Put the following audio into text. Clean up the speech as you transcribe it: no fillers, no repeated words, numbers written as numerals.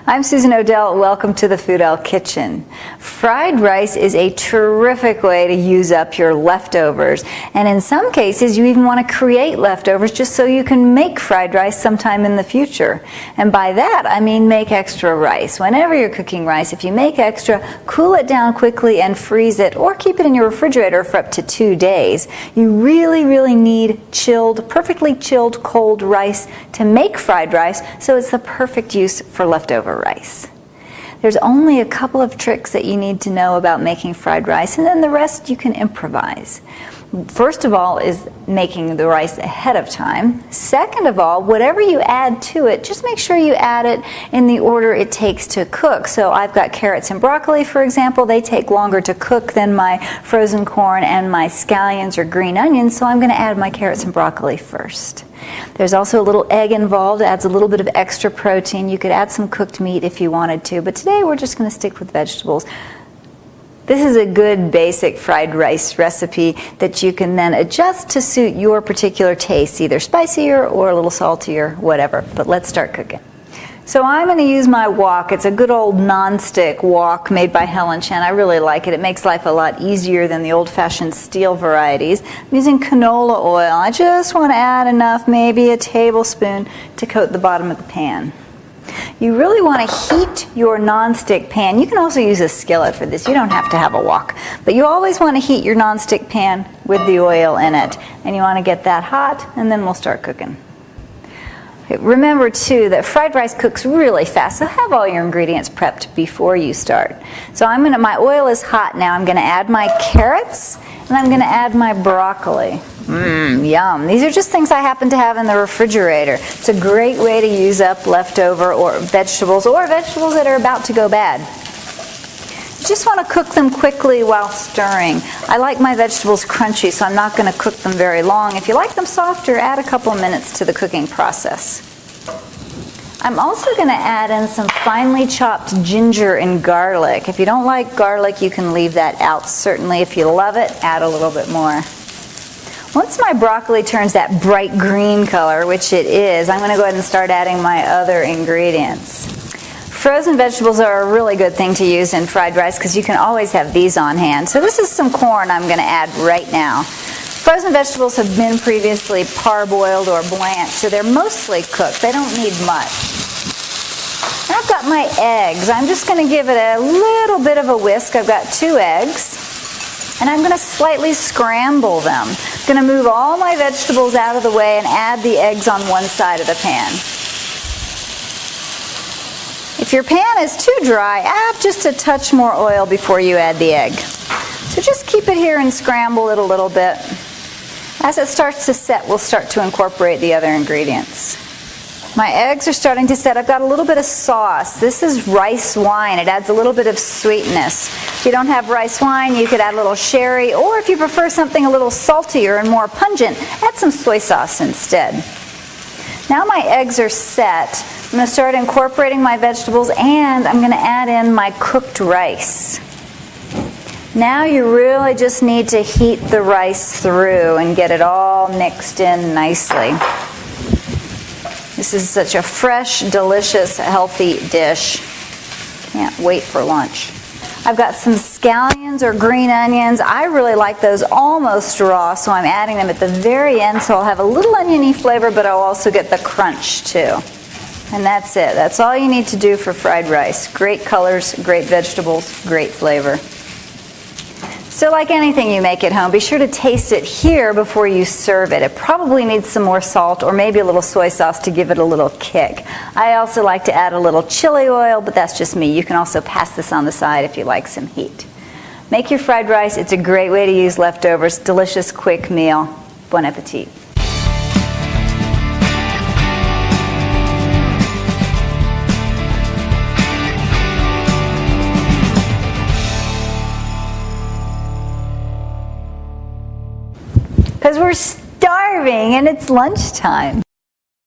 I'm Susan Odell. Welcome to the Foodell Kitchen. Fried rice is a terrific way to use up your leftovers, and in some cases you even want to create leftovers just so you can make fried rice sometime in the future. And by that I mean make extra rice. Whenever you're cooking rice, if you make extra, cool it down quickly and freeze it, or keep it in your refrigerator for up to 2 days. You really need chilled, perfectly chilled cold rice to make fried rice, so it's the perfect use for leftover rice. There's only a couple of tricks that you need to know about making fried rice, and then the rest you can improvise. First of all is making the rice ahead of time. Second of all, whatever you add to it, just make sure you add it in the order it takes to cook. So I've got carrots and broccoli, for example. They take longer to cook than my frozen corn and my scallions or green onions, so I'm going to add my carrots and broccoli first. There's also a little egg involved. It adds a little bit of extra protein. You could add some cooked meat if you wanted to, but today we're just going to stick with vegetables. This is a good basic fried rice recipe that you can then adjust to suit your particular taste, either spicier or a little saltier, whatever. But let's start cooking. So I'm going to use my wok. It's a good old non-stick wok made by Helen Chen. I really like it. It makes life a lot easier than the old-fashioned steel varieties. I'm using canola oil. I just want to add enough, maybe a tablespoon, to coat the bottom of the pan. You really want to heat your non-stick pan. You can also use a skillet for this. You don't have to have a wok. But you always want to heat your non-stick pan with the oil in it. And you want to get that hot, and then we'll start cooking. Remember too that fried rice cooks really fast, so have all your ingredients prepped before you start. So my oil is hot now. I'm going to add my carrots, and I'm going to add my broccoli. Yum. These are just things I happen to have in the refrigerator. It's a great way to use up leftover or vegetables that are about to go bad. You just want to cook them quickly while stirring. I like my vegetables crunchy, so I'm not going to cook them very long. If you like them softer, add a couple of minutes to the cooking process. I'm also going to add in some finely chopped ginger and garlic. If you don't like garlic, you can leave that out. Certainly, if you love it, add a little bit more. Once my broccoli turns that bright green color, which it is, I'm going to go ahead and start adding my other ingredients. Frozen vegetables are a really good thing to use in fried rice because you can always have these on hand. So this is some corn I'm going to add right now. Frozen vegetables have been previously parboiled or blanched, so they're mostly cooked. They don't need much. And I've got my eggs. I'm just going to give it a little bit of a whisk. I've got 2 eggs. And I'm going to slightly scramble them. I'm going to move all my vegetables out of the way and add the eggs on one side of the pan. If your pan is too dry, add just a touch more oil before you add the egg. So just keep it here and scramble it a little bit. As it starts to set, we'll start to incorporate the other ingredients. My eggs are starting to set. I've got a little bit of sauce. This is rice wine. It adds a little bit of sweetness. If you don't have rice wine, you could add a little sherry, or if you prefer something a little saltier and more pungent, add some soy sauce instead. Now my eggs are set. I'm going to start incorporating my vegetables, and I'm going to add in my cooked rice. Now you really just need to heat the rice through and get it all mixed in nicely. This is such a fresh, delicious, healthy dish. Can't wait for lunch. I've got some scallions or green onions. I really like those almost raw, so I'm adding them at the very end, so I'll have a little oniony flavor, but I'll also get the crunch too. And that's it. That's all you need to do for fried rice. Great colors, great vegetables, great flavor. So like anything you make at home, be sure to taste it here before you serve it. It probably needs some more salt or maybe a little soy sauce to give it a little kick. I also like to add a little chili oil, but that's just me. You can also pass this on the side if you like some heat. Make your fried rice. It's a great way to use leftovers. Delicious, quick meal. Bon appetit. Because we're starving and it's lunchtime.